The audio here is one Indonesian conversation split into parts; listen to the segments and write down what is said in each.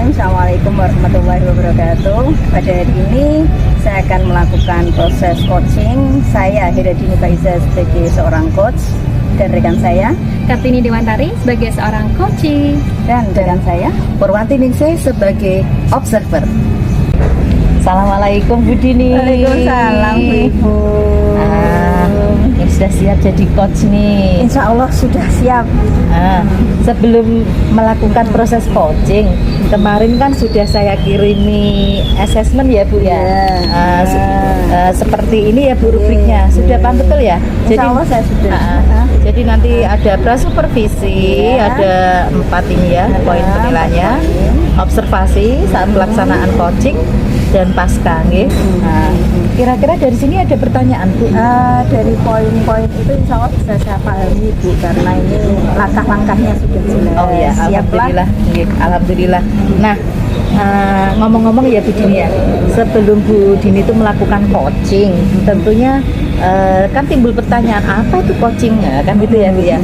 Bismillahirrahmanirrahim. Assalamualaikum warahmatullahi wabarakatuh. Pada hari ini saya akan melakukan proses coaching. Saya Hiradini Faiza sebagai seorang coach dan rekan saya Kartini Dewantari sebagai seorang coaching dan rekan saya Purwanti Ningsih sebagai observer. Assalamualaikum Bu Dini. Waalaikumsalam Bu Ibu. Ini sudah siap jadi coach nih. Insya Allah sudah siap. Sebelum melakukan proses coaching, kemarin kan sudah saya kirimi assessment ya Bu ya. Seperti ini ya Bu rubriknya. Sudah paham betul ya? Insya Allah saya sudah. Jadi nanti ada prasupervisi, ada 4 ini ya poin penilaiannya. Observasi saat pelaksanaan coaching dan pasca nggih. Kira-kira dari sini ada pertanyaan Bu? Dari poin-poin itu insya Allah bisa saya pahami Bu, karena ini langkah-langkahnya sudah jelas. Oh ya, alhamdulillah. Alhamdulillah. Nah, ngomong-ngomong ya Bu Dini ya, sebelum Bu Dini itu melakukan coaching, tentunya kan timbul pertanyaan apa itu coaching ya, kan gitu ya Bu ya,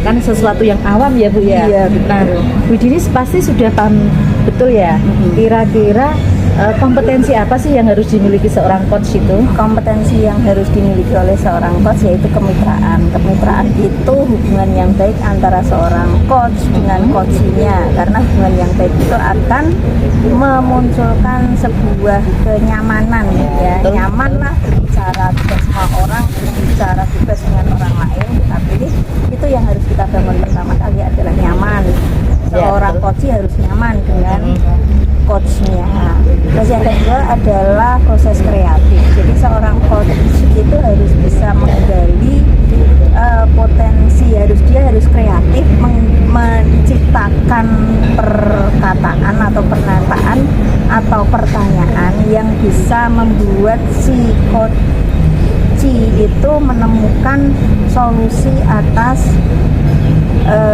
kan sesuatu yang awam ya Bu ya. Iya, betul. Nah, Bu Dini pasti sudah paham betul ya, kira-kira kompetensi apa sih yang harus dimiliki seorang coach itu? Kompetensi yang harus dimiliki oleh seorang coach yaitu kemitraan. Kemitraan itu hubungan yang baik antara seorang coach dengan coachnya, karena hubungan yang baik itu akan memunculkan sebuah kenyamanan ya. Betul. Nyaman lah berbicara dengan semua orang, berbicara bebas dengan orang lain, tapi itu yang harus kita bangun pertama kali adalah nyaman. Seorang coach harus nyaman dengan coachnya. Terus yang kedua adalah proses kreatif. Jadi seorang coach itu harus bisa menggali potensi, dia harus kreatif menciptakan perkataan atau pernyataan atau pertanyaan yang bisa membuat si coach itu menemukan solusi atas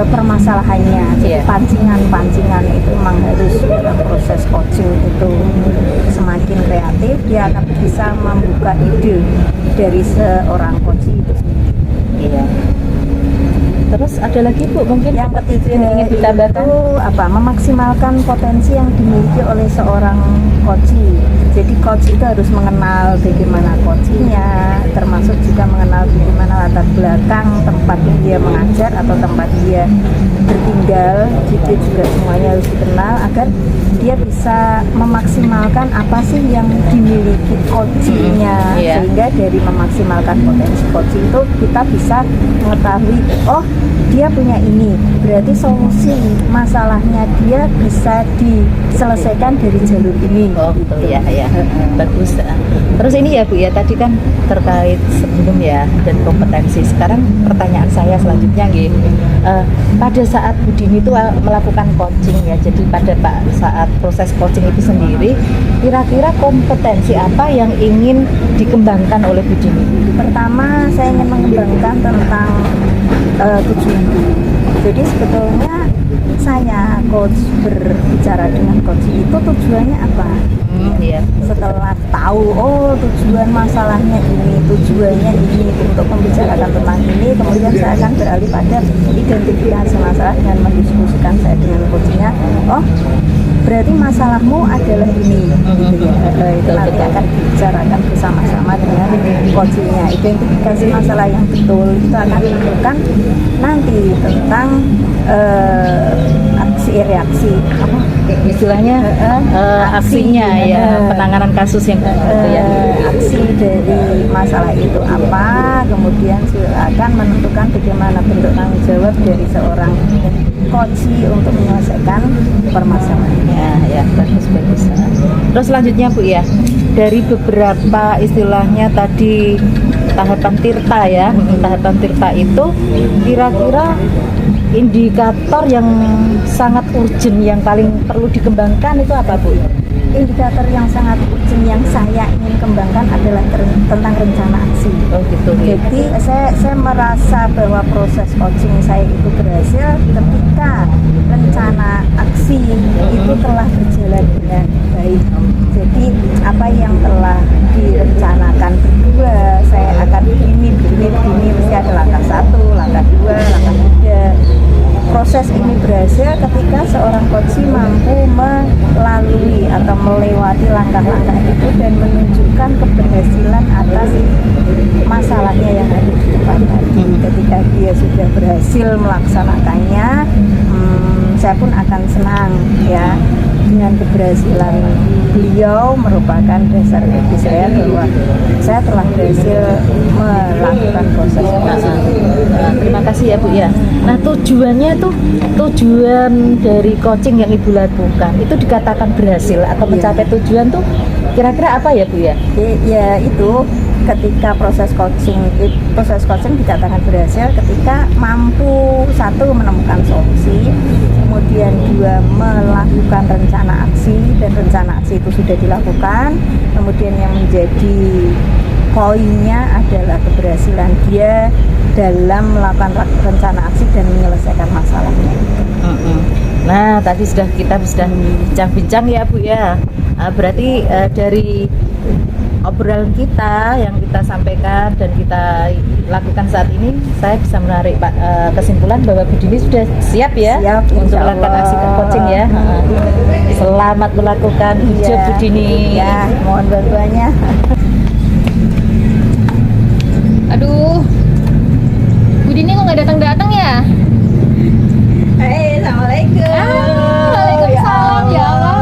permasalahannya. Jadi pancingan-pancingan itu memang harus dalam proses coaching itu semakin kreatif, dia akan bisa membuka ide dari seorang coach itu sendiri. Iya. Terus ada lagi Bu mungkin Yang ketiga yang ingin ditambahkan? itu memaksimalkan potensi yang dimiliki oleh seorang coach. Jadi coach itu harus mengenal bagaimana coachnya, termasuk juga mengenal bagaimana latar belakang tempat dia mengajar atau tempat dia bertinggal. Jadi juga semuanya harus dikenal agar dia bisa memaksimalkan apa sih yang dimiliki coachnya. Sehingga dari memaksimalkan potensi coach itu kita bisa mengetahui, oh dia punya ini, berarti solusi masalahnya dia bisa diselesaikan dari jalur ini. Oh gitu ya, bagus. Terus ini ya Bu ya, tadi kan terkait sebelum ya dan kompetensi. Sekarang pertanyaan saya selanjutnya nggih. Pada saat Bu Dini itu melakukan coaching ya, jadi pada saat proses coaching itu sendiri, kira-kira kompetensi apa yang ingin dikembangkan oleh Bu Dini? Pertama, saya ingin mengembangkan tentang tujuan. Jadi sebetulnya saya coach berbicara dengan coach itu tujuannya apa? Setelah tahu, oh tujuan masalahnya ini, tujuannya ini untuk membicarakan tentang ini, kemudian saya akan beralih pada identifikasi masalah dengan mendiskusikan saya dengan coachnya. Oh, berarti masalahmu adalah ini, gitu ya. Itu nanti akan dibicarakan bersama-sama dengan coachnya. Identifikasi masalah yang betul itu akan menentukan nanti tentang aksi reaksi apa istilahnya aksinya ya, penanganan kasus yang aksi dari masalah itu apa, kemudian akan menentukan bagaimana bentuk tanggung jawab dari seorang coach untuk menyelesaikan permasalahannya. Ya, bagus. Terus selanjutnya Bu ya, dari beberapa istilahnya tadi tahapan tirta ya, tahapan tirta itu kira-kira indikator yang sangat urgent yang paling perlu dikembangkan itu apa Bu? Indikator yang sangat urgent yang saya ingin kembangkan adalah tentang rencana aksi. Oh gitu. Jadi saya merasa bahwa proses coaching saya itu berhasil ketika rencana aksi itu telah berjalan dengan baik. Jadi apa yang telah direncanakan berdua, saya akan begini, mesti ada langkah 1, langkah 2, langkah 3. Proses ini berhasil ketika seorang coach mampu ketika dia sudah berhasil melaksanakannya, saya pun akan senang ya. Dengan keberhasilan beliau merupakan dasar bagi saya bahwa saya telah berhasil melakukan proses coaching. Terima kasih ya Bu ya. Nah tujuannya tuh, tujuan dari coaching yang Ibu lakukan itu dikatakan berhasil atau mencapai tujuan tuh kira-kira apa ya Bu ya? Ya itu ketika proses coaching dikatakan berhasil ketika mampu satu menemukan solusi, kemudian dua melakukan rencana aksi, dan rencana aksi itu sudah dilakukan, kemudian yang menjadi poinnya adalah keberhasilan dia dalam melakukan rencana aksi dan menyelesaikan masalahnya. Nah tadi kita sudah bincang-bincang ya Bu ya. Berarti dari obrolan kita yang kita sampaikan dan kita lakukan saat ini, saya bisa menarik kesimpulan bahwa Bu Dini sudah siap ya untuk melakukan aksi coaching ya. Selamat melakukan job Bu Dini. Ya, mohon bantuannya. Aduh, Bu Dini kok nggak datang-datang ya? Hei, assalamualaikum. Waalaikumsalam ya Allah.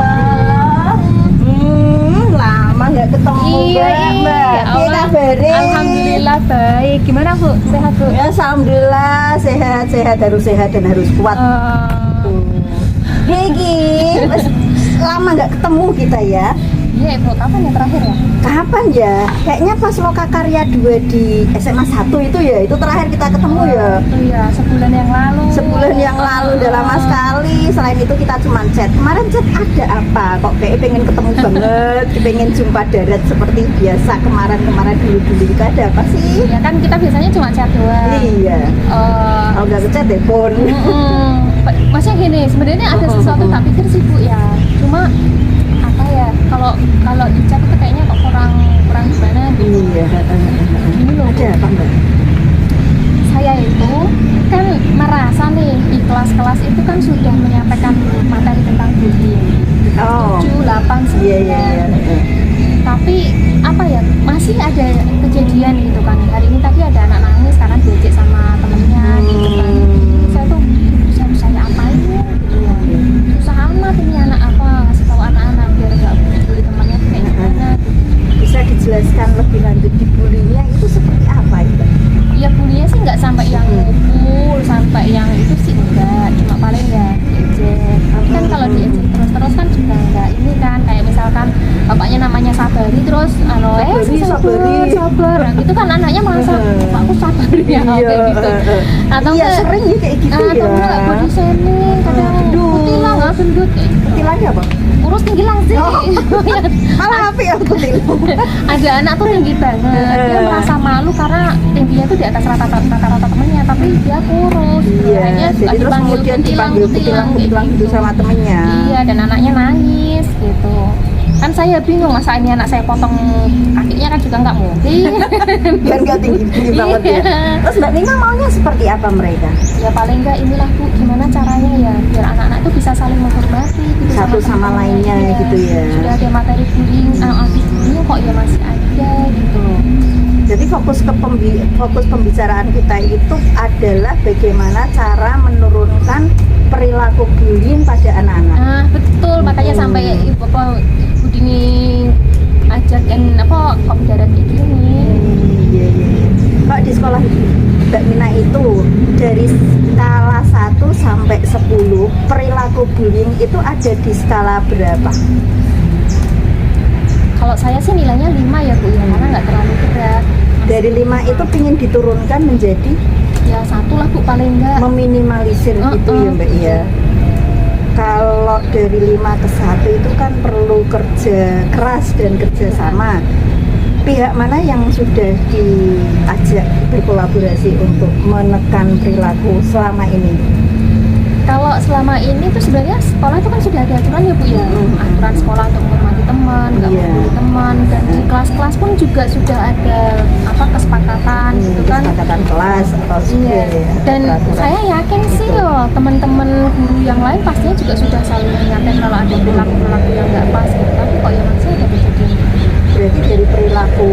Lama nggak ketemu Iya, Mbak. ya Piye Allah. kabare? Alhamdulillah baik. Gimana Bu? Sehat Bu? Ya, alhamdulillah sehat, harus sehat dan harus kuat. Gigi, lama nggak ketemu kita ya. Iya Bu, kapan yang terakhir ya? Kapan ya? Kayaknya pas Lokakarya 2 di SMA 1 itu ya, itu terakhir kita ketemu ya. Iya, sebulan yang lalu. Sebulan yang lalu, udah lama sekali. Selain itu kita cuma chat. Kemarin chat ada apa? Kok kayak pengen ketemu banget, pengen jumpa darat seperti biasa kemarin dulu itu ada apa sih? Iya kan kita biasanya cuma chat doang. Iya. Kalau nggak ngechat telepon. Maksudnya gini, sebenarnya ada sesuatu tak pikir sih Bu ya. Cuma apa ya? Kalau di chat itu kayaknya kok kurang gimana gitu. Iya. Ini loh. Ada apa Mbak? Saya itu kan merasa nih di kelas-kelas itu kan sudah menyampaikan materi tentang bullying. Oh. 7, 8, 9. Iya. Tapi apa ya, masih ada kejadian gitu kan. Hari ini tadi ada anak nangis karena diajak sama temennya gitu kan. Saya tuh saya apain ya gitu ya. Susah amat ini anak apa, ngasih tahu anak-anak biar nggak bully temannya tuh kayak gimana. Bisa dijelaskan lebih lanjut di bullyingnya itu seperti apa ya? Ya bullynya sih nggak sampai yang mukul, sampai yang itu sih enggak, cuma paling ya diejek. Tapi kan kalau diejek terus kan juga enggak ini kan, kayak misalkan bapaknya namanya Sabari terus sabar. Nah, gitu kan anaknya merasa bapakku sabar ya kayak gitu. Atau iya, sering ya kayak gitu ya. Atau enggak body shaming, kadang kutilang gendut kayak gitu. Kutilanya apa? Kurus tinggi langsing. Malah apa ya kutilang? Ada anak tuh tinggi banget, dia merasa malu karena tingginya tuh di atas rata-rata temennya, tapi dia kurus. Iya, Akhirnya jadi terus kemudian dipanggil kutilang gitu sama temennya. Iya, dan anaknya nangis gitu. Kan saya bingung, masa ini anak saya potong kakinya kan juga nggak mungkin. Biar nggak tinggi banget ya. Terus Mbak Nina maunya seperti apa mereka? Ya paling nggak inilah Bu, gimana caranya ya biar anak-anak itu bisa saling menghormati gitu, Satu sama lainnya gitu ya. Sudah ada materi bullying, anti bullying kok ya masih ada gitu loh. Jadi fokus pembicaraan kita itu adalah bagaimana cara menurunkan perilaku bullying pada anak-anak. Nah betul, makanya sampai Ibu Dini ajakin kok darat kayak gini. Iya. Kalau di sekolah Mbak Nina itu dari skala 1 sampai 10 perilaku bullying itu ada di skala berapa? Kalau saya sih nilainya 5 ya Bu ya, karena nggak terlalu berat. Dari 5 itu ingin diturunkan menjadi ya 1 lah Bu paling nggak. meminimalisir itu ya Mbak ya. Kalau dari 5 ke 1 itu kan perlu kerja keras dan kerja sama. Pihak mana yang sudah diajak berkolaborasi untuk menekan perilaku selama ini? Kalau selama ini tuh sebenarnya sekolah itu kan sudah ada aturan ya Bu ya, aturan sekolah untuk menghormati teman, nggak membuli teman, dan di kelas-kelas pun juga sudah ada kesepakatan gitu kan. Kesepakatan kelas atau Iya. Dan saya yakin sih loh teman-teman guru yang lain pastinya juga sudah saling mengingatkan kalau ada perilaku yang nggak pas gitu. Tapi kok ya masih ada kejadian. Berarti dari perilaku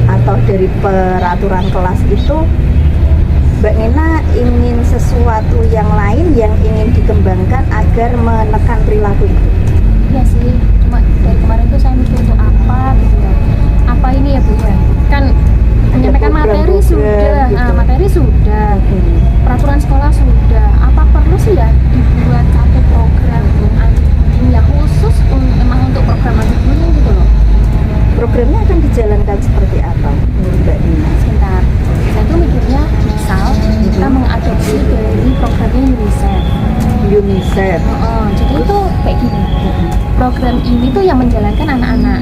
atau dari peraturan kelas itu Mbak Nina ingin sesuatu yang lain yang ingin dikembangkan agar menekan perilaku itu. Iya sih, cuma dari kemarin tuh saya mikir untuk apa gitu ya. Apa ini ya Bu ya? Kan menyampaikan materi program-program sudah, gitu. materi sudah, peraturan sekolah sudah. Apa perlu sih ya dibuat satu program anti-bullying yang khusus memang untuk program anti-bullying gitu loh? Programnya akan dijalankan seperti apa menurut Mbak Nina? Sebentar, saya tuh mikirnya misal kita mengadopsi dari programnya UNICEF. UNICEF. Jadi itu kayak gini. Program ini tuh yang menjalankan anak-anak,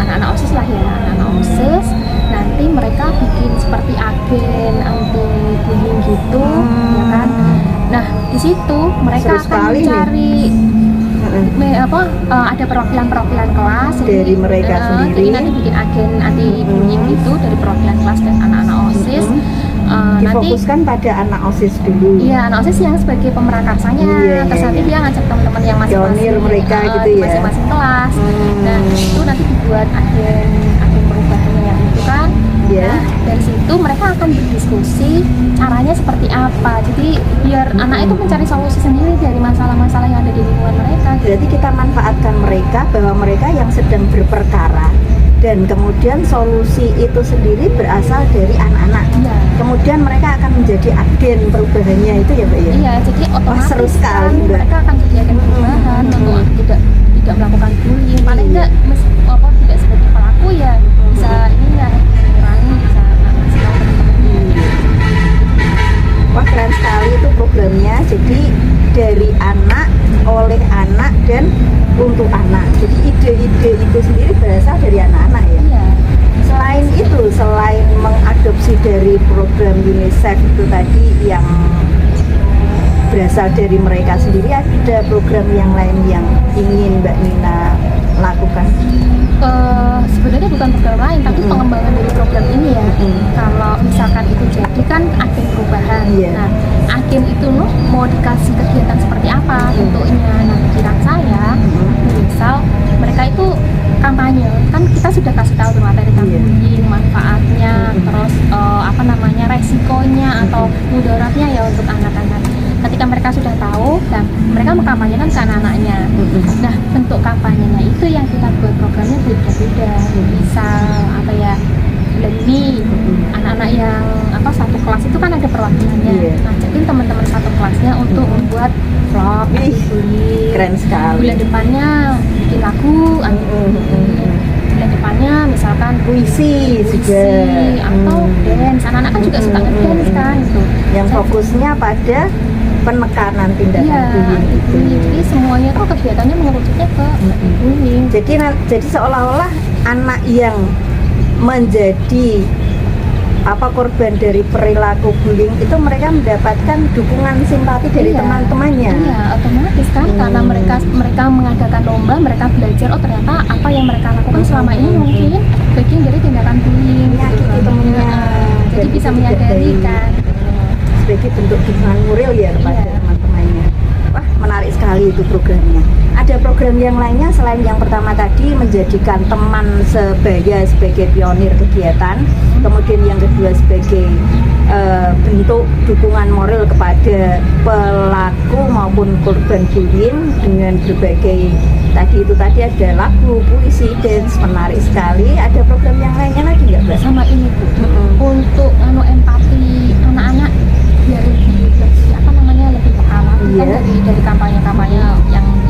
anak-anak OSIS lah ya, anak-anak OSIS. Nanti mereka bikin seperti agen anti bullying gitu, ya kan? Nah di situ mereka Seru akan sekali mencari ada perwakilan-perwakilan kelas Dari mereka sendiri. jadi nanti bikin agen anti bullying itu dari perwakilan kelas dan anak-anak OSIS. Nanti Difokuskan pada anak OSIS dulu. iya, anak OSIS yang sebagai pemerakarsanya, Iya, terus nanti dia ngajak teman-teman yang masing-masing Pionir mereka gitu di ya. masing-masing kelas. Nah itu nanti dibuat agen perubahannya yang itu kan. Iya. Nah dari situ mereka akan berdiskusi caranya seperti apa. Jadi biar anak itu mencari solusi sendiri dari masalah-masalah yang ada di lingkungan mereka. Berarti kita manfaatkan mereka bahwa mereka yang sedang berperkara dan kemudian solusi itu sendiri berasal dari anak-anak. Iya. Kemudian mereka akan menjadi agen perubahannya itu ya Mbak ya? Iya, jadi otomatis seru sekali, kan Mbak. mereka akan jadi agen perubahan untuk tidak melakukan bullying. Paling enggak tidak sebagai pelaku ya bisa ini ya mengurangi, bisa ngasih tahu teman-temannya. Wah keren sekali itu programnya. Jadi dari anak, oleh anak dan untuk anak. Jadi ide-ide itu sendiri berasal dari anak-anak ya. Iya. Selain itu, selain mengadopsi dari program UNICEF itu tadi yang berasal dari mereka sendiri, ada program yang lain yang ingin Mbak Nina lakukan? Sebenarnya bukan program lain, tapi pengembangan dari program ini ya. Kalau misalkan itu jadi kan agen perubahan. Iya. Nah, agen itu mau dikasih kegiatan seperti apa bentuknya. Nah, pikiran saya, misal mereka itu kampanye, kan kita sudah kasih tahu tuh materi bullying, manfaatnya, terus resikonya atau mudaratnya ya untuk anak-anak. Ketika mereka sudah tahu, dan mereka mengkampanyekan ke anak-anaknya. Nah, bentuk kampanyenya itu yang kita buat programnya beda-beda. Bisa bulan ini anak-anak yang satu kelas itu kan ada perwakilannya. Ngajakin teman-teman satu kelasnya untuk membuat vlog anti-bullying. Keren sekali. Bulan depannya bikin lagu anti-bullying. Bulan depannya misalkan puisi juga atau dance. Anak-anak kan juga suka ngedance kan gitu. Yang fokusnya pada penekanan tindakan bullying itu. Jadi semuanya tuh kegiatannya mengerucutnya ke bullying. Jadi seolah-olah anak yang menjadi korban dari perilaku bullying itu mereka mendapatkan dukungan simpati dari teman-temannya. Iya, otomatis kan karena mereka mengadakan lomba, mereka belajar ternyata apa yang mereka lakukan selama ini mungkin bagian dari tindakan bullying. Menyakiti temannya. Jadi bisa menyadari kan. Sebagai bentuk dukungan moral ya kepada teman-temannya. Wah, menarik sekali itu programnya. Ada program yang lainnya selain yang pertama tadi menjadikan teman sebaya sebagai pionir kegiatan, kemudian yang kedua sebagai bentuk dukungan moral kepada pelaku maupun korban bullying dengan berbagai tadi ada lagu, puisi, dance, menarik sekali. Ada program yang lainnya lagi nggak Mbak? Sama ini Bu, untuk empati anak-anak biar lebih lebih paham kan dari kampanye-kampanye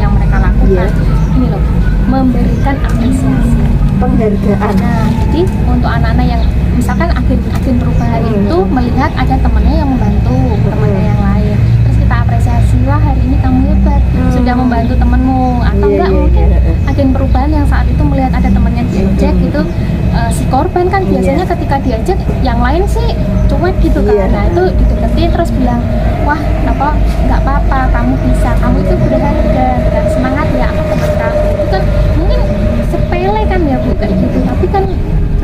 yang mereka lakukan. Ini loh, memberikan apresiasi, penghargaan. Nah, jadi untuk anak-anak yang misalkan agen perubahan itu melihat ada temannya yang membantu temannya yang lain, terus kita apresiasi, wah hari ini kamu hebat sudah membantu temanmu, atau enggak mungkin agen perubahan yang saat itu melihat ada temannya diajak gitu, si korban kan biasanya ketika diajak yang lain sih cuek gitu kan. Nah itu dideketin terus bilang, wah nggak apa-apa, kamu bisa, kamu itu berharga, dan semangat ya aku teman kamu. Itu kan mungkin sepele kan ya Bu kayak gitu, tapi kan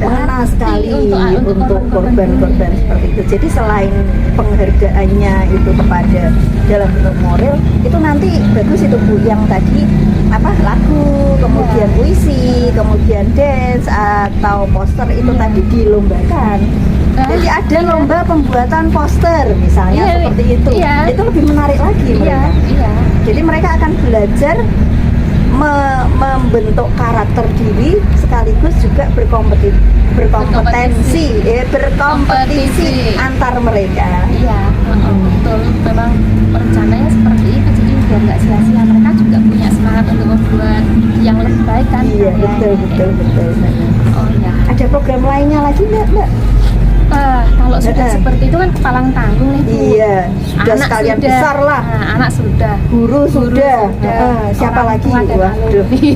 Mana berarti sekali untuk korban-korban korban-korban seperti itu. Jadi selain penghargaannya itu kepada dalam bentuk moral, itu nanti bagus itu Bu yang tadi apa lagu, kemudian puisi, kemudian dance atau poster itu tadi dilombakan. Jadi ada lomba pembuatan poster misalnya Iya, seperti itu. iya. Itu lebih menarik lagi iya mereka. iya Jadi mereka akan belajar membentuk karakter diri sekaligus juga berkompetisi Kompetisi. antar mereka. iya betul, memang rencananya seperti itu, jadi biar nggak sia-sia mereka juga punya semangat untuk membuat yang lebih baik kan. Iya betul. Oh ya. Ada program lainnya lagi nggak Mbak? Kalau sudah seperti itu kan kepalang tanggung nih Bu. Iya, sudah Anak sekalian sudah, besar lah. nah, anak sudah, Guru sudah. Siapa orang lagi? tua dan Waduh. alumni.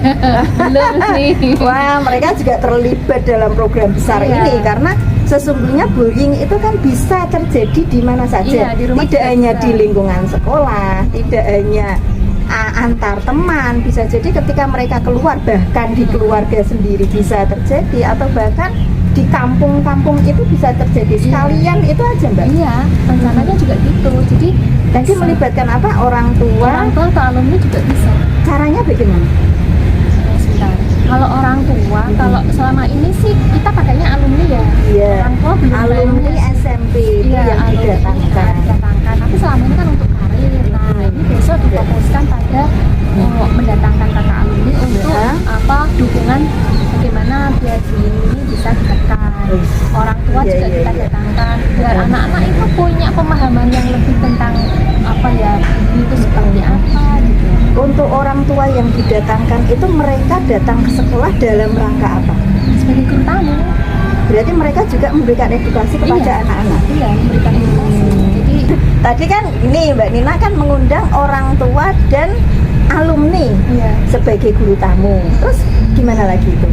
Belum nih. Wah, mereka juga terlibat dalam program besar Iya. ini karena sesungguhnya bullying itu kan bisa terjadi di mana saja. Iya, di rumah Tidak juga hanya bisa. di lingkungan sekolah, tidak hanya antar teman, bisa jadi ketika mereka keluar, bahkan di keluarga sendiri bisa terjadi, atau bahkan di kampung-kampung itu bisa terjadi. Sekalian itu aja Mbak. Iya, rencananya juga gitu. Jadi Jadi melibatkan apa? Orang tua. orang tua atau alumni juga bisa. Caranya bagaimana? Sebentar. Kalau orang tua, kalau selama ini sih kita pakainya alumni ya. Iya. Orang tua belum Alumni banyak. SMP itu Iya, yang alumni didatangkan. didatangkan. Tapi selama ini kan untuk karir. Nah, ini besok difokuskan pada mendatangkan kakak alumni untuk Ya. apa dukungan bagaimana biar bullying ini bisa ditekan. Orang tua Iya, juga iya, kita iya. datangkan biar anak-anak itu punya pemahaman yang lebih tentang apa ya bullying itu seperti apa gitu. Untuk orang tua yang didatangkan itu mereka datang ke sekolah dalam rangka apa? Sebagai guru tamu, Berarti mereka juga memberikan edukasi kepada Iya. anak-anak. iya memberikan edukasi. Jadi Tadi kan ini Mbak Nina kan mengundang orang tua dan alumni iya. sebagai guru tamu. Terus gimana lagi itu?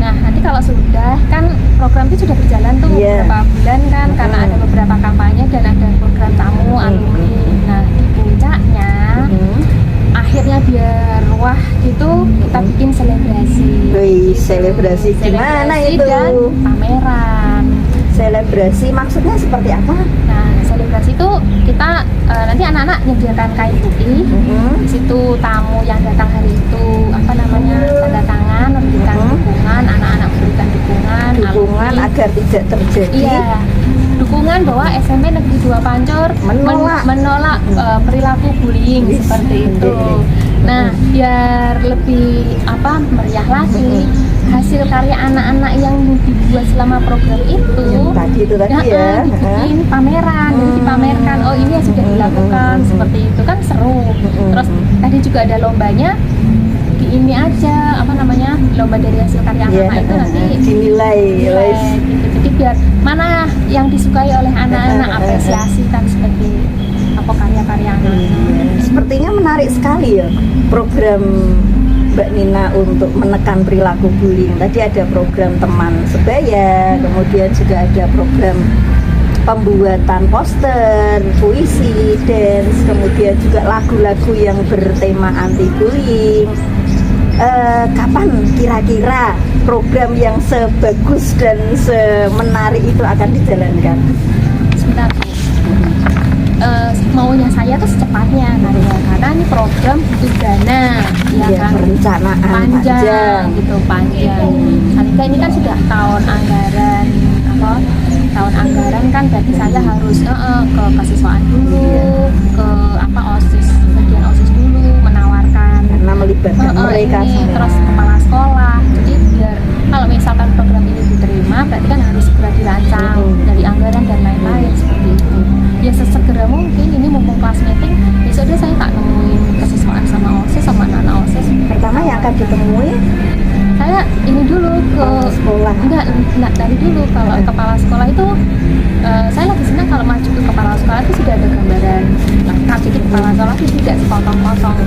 Nah, nanti kalau sudah kan program itu sudah berjalan tuh Iya. beberapa bulan kan karena ada beberapa kampanye dan ada program tamu alumni. Nah, di puncaknya akhirnya biar wah gitu kita bikin selebrasi. Wih, selebrasi gimana Selebrasi itu? dan pameran. Selebrasi maksudnya seperti apa? Nah, selebrasi itu kita nanti anak-anak menyediakan kain putih. Di situ tamu yang datang hari itu apa namanya tanda tangan memberikan dukungan, anak-anak memberikan dukungan alumni. Agar tidak terjadi. Iya, dukungan bahwa SMP Negeri 2 Pancur menolak perilaku bullying seperti itu. Nah, biar lebih apa meriah lagi hasil karya anak-anak yang dibuat selama program itu. Yang tadi ya. Dibikin pameran, jadi dipamerkan. Oh ini yang sudah dilakukan seperti itu kan seru. Terus tadi juga ada lombanya. Di ini aja apa namanya lomba dari hasil karya anak-anak itu nanti dinilai. gitu. Jadi biar mana yang disukai oleh anak-anak apresiasi kan seperti apa karya-karya anak-anak. Sepertinya menarik sekali ya program Mbak Nina untuk menekan perilaku bullying. Tadi ada program teman sebaya, kemudian juga ada program pembuatan poster, puisi, dance, kemudian juga lagu-lagu yang bertema anti bullying. Kapan kira-kira program yang sebagus dan semenarik itu akan dijalankan? Sebentar Bu. Maunya saya tuh secepatnya karena ini program butuh dana ya Iya, kan perencanaan panjang gitu panjang. Paling ini kan sudah tahun anggaran kan berarti saya harus ke kesiswaan dulu, ke apa OSIS bagian OSIS dulu menawarkan karena melibatkan mereka ini, semua. terus kepala sekolah. Jadi biar kalau misalkan program ini diterima berarti kan harus segera dirancang dari anggaran dan lain-lain seperti itu. Ya sesegera mungkin ini mumpung kelas meeting besok deh saya tak nemuin kesiswaan sama OSIS sama anak OSIS. Pertama yang akan ditemui Saya ini dulu ke sekolah. enggak dari dulu kalau kepala sekolah itu saya lagi senang kalau maju ke kepala sekolah itu sudah ada gambaran lengkap, jadi kepala sekolah itu tidak sepotong-potong.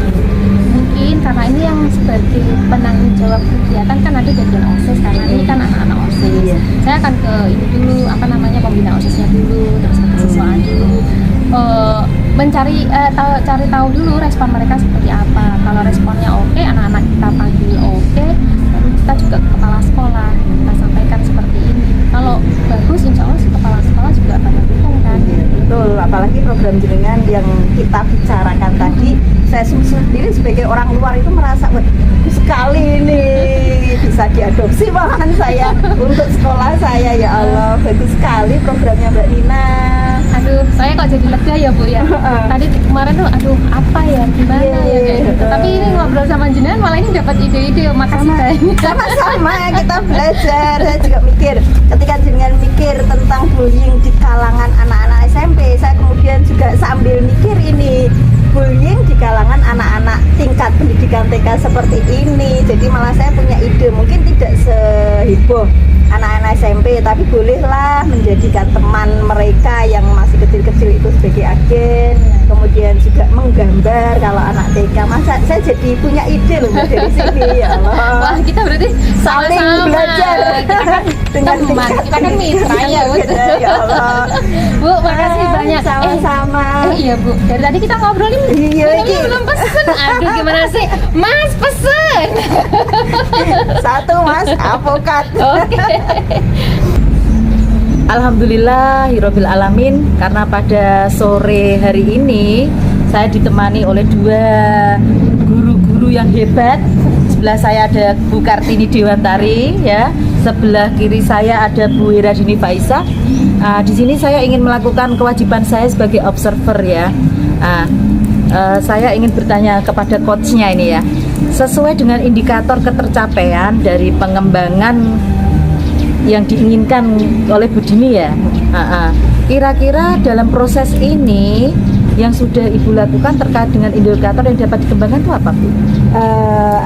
Mungkin karena ini yang sebagai penanggung jawab kegiatan kan ada bagian OSIS karena ini kan anak-anak OSIS. Iya. Saya akan ke ini dulu apa namanya pembina OSISnya dulu, terus ke kesiswaan dulu. cari tahu dulu respon mereka seperti apa. Kalau responnya oke, anak-anak kita panggil oke, baru kita juga ke kepala sekolah kita sampaikan seperti ini. Kalau bagus, insya Allah si kepala sekolah juga akan mendukung kan. Betul, apalagi program jenengan yang kita bicarakan tadi, saya sendiri sebagai orang luar itu merasa bagus sekali nih, bisa diadopsi malahan saya untuk sekolah saya. Ya Allah, bagus sekali programnya Mbak Nina. Aduh, saya kok jadi lega ya Bu ya. Tadi kemarin tuh, aduh apa ya, gimana ya kayak gitu. Tapi ini ngobrol sama jenengan malah ini dapat ide-ide. Makasih banyak. Sama-sama kita belajar. Saya juga mikir, ketika jenengan mikir tentang bullying di kalangan anak-anak SMP, saya kemudian juga sambil mikir ini bullying di kalangan anak-anak tingkat pendidikan TK seperti ini. Jadi malah saya punya ide, mungkin tidak seheboh anak-anak SMP, tapi bolehlah menjadikan teman mereka yang masih kecil-kecil itu sebagai agen, kemudian juga menggambar kalau anak TK. Masa saya jadi punya ide loh Mbak, dari sini. Ya Allah, Wah, kita berarti saling sama-sama. belajar Kita kan dengan teman, kita kan mitra ya Bu. Ya Allah, Bu, makasih banyak. sama-sama. Iya Bu, dari tadi kita ngobrolin Iya, ini iki. belum pesen. Aduh gimana sih, Mas pesen. Satu Mas, avokat. Oke. Alhamdulillahirabbil alamin, karena pada sore hari ini saya ditemani oleh dua guru-guru yang hebat. Sebelah saya ada Bu Kartini Dewantari ya, sebelah kiri saya ada Bu Heradini Faisah. Di sini saya ingin melakukan kewajiban saya sebagai observer ya. Saya ingin bertanya kepada coachnya ini ya, sesuai dengan indikator ketercapaian dari pengembangan yang diinginkan oleh Bu Dini ya. Kira-kira dalam proses ini yang sudah Ibu lakukan terkait dengan indikator yang dapat dikembangkan itu apa Bu?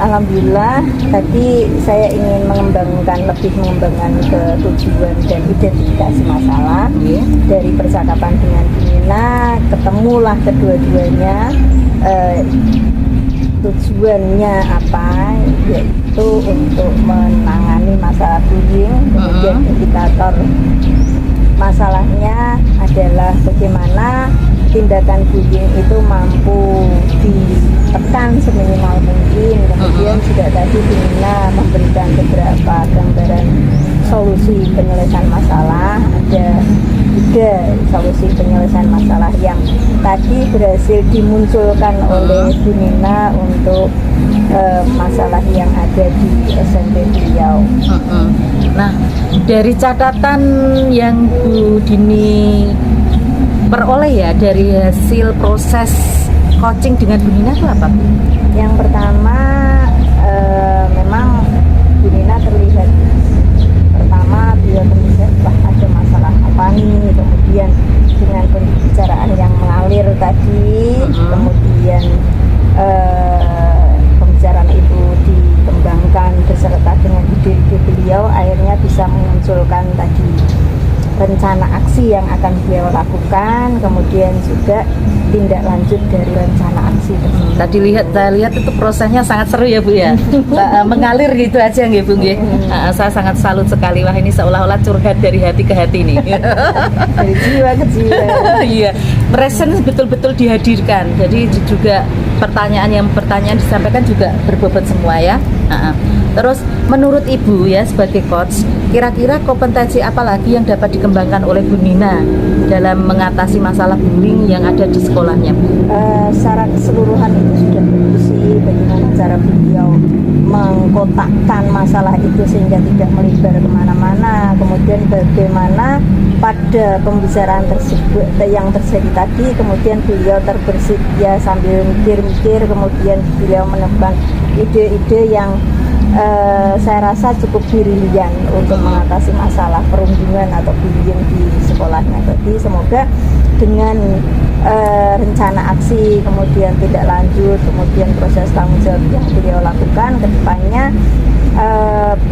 Alhamdulillah tadi saya ingin mengembangkan ke tujuan dan identifikasi masalah. Dari percakapan dengan Bu Nina, ketemulah kedua-duanya tujuannya apa, yaitu untuk menangani masalah bullying. Kemudian indikator masalahnya adalah bagaimana tindakan bullying itu mampu ditekan seminimal mungkin. Kemudian juga tadi Bina memberikan beberapa gambaran solusi penyelesaian masalah. Ada 3 solusi penyelesaian masalah yang tadi berhasil dimunculkan oleh Bu Nina untuk masalah yang ada di SMP beliau. Nah, dari catatan yang Bu Dini peroleh ya dari hasil proses coaching dengan Bu Nina itu apa Bu? Yang pertama memang Bu Nina terlihat, pertama beliau terlihat ada masalah apa nih, kemudian dengan pembicaraan yang mengalir tadi, kemudian pembicaraan itu dikembangkan beserta dengan ide-ide beliau, akhirnya bisa memunculkan tadi rencana aksi yang akan beliau lakukan, kemudian juga tindak lanjut dari rencana aksi tersebut. Tadi saya lihat itu prosesnya sangat seru ya Bu ya. Mengalir gitu aja nggih Bu nggih. Saya sangat salut sekali, wah ini seolah-olah curhat dari hati ke hati nih. Dari jiwa ke jiwa. Iya, presence betul-betul dihadirkan. Jadi juga pertanyaan disampaikan juga berbobot semua ya. Terus menurut Ibu ya sebagai coach, kira-kira kompetensi apa lagi yang dapat dikembangkan oleh Bu Nina dalam mengatasi masalah bullying yang ada di sekolahnya Bu? Secara keseluruhan itu sudah bagus sih, bagaimana cara beliau mengkotakkan masalah itu sehingga tidak melebar kemana-mana. Kemudian bagaimana pada pembicaraan tersebut yang terjadi tadi, kemudian beliau terbersit ya sambil mikir-mikir, kemudian beliau menemukan ide-ide yang saya rasa cukup brilian untuk mengatasi masalah perundungan atau bullying di sekolahnya. Jadi semoga dengan rencana aksi, kemudian tidak lanjut, kemudian proses tanggung jawab yang beliau lakukan ke depannya,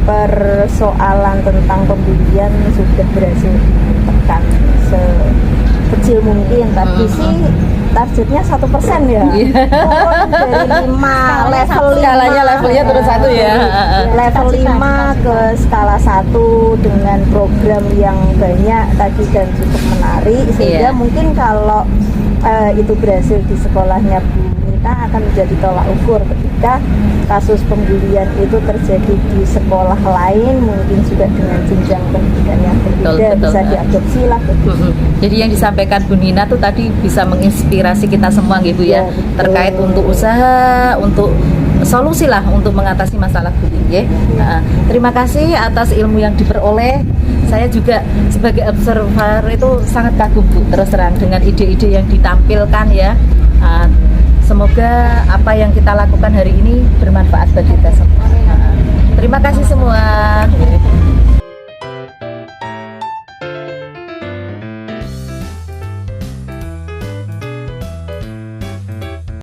persoalan tentang pembulian sudah berhasil ditekan sekecil mungkin. Tapi sih targetnya 1% ya. Dari 5 level 5 Skalanya levelnya terus 1 ya. Level 5 ke skala 1 dengan program yang banyak tadi dan cukup menarik, sehingga mungkin kalau itu berhasil di sekolahnya Bu Nita akan menjadi tolak ukur ketika kasus pembulian itu terjadi di sekolah lain, mungkin juga dengan jenjang pendidikan yang berbeda, Betul, bisa diadopsi lah. Jadi yang disampaikan Bu Nina tuh tadi bisa menginspirasi kita semua gitu ya, Ya, betul. terkait untuk usaha, untuk solusi lah untuk mengatasi masalah bullying ya. Nah, terima kasih atas ilmu yang diperoleh. Saya juga sebagai observer itu sangat kagum Bu, terus terang dengan ide-ide yang ditampilkan ya. Semoga apa yang kita lakukan hari ini bermanfaat bagi kita semua. Terima kasih semua.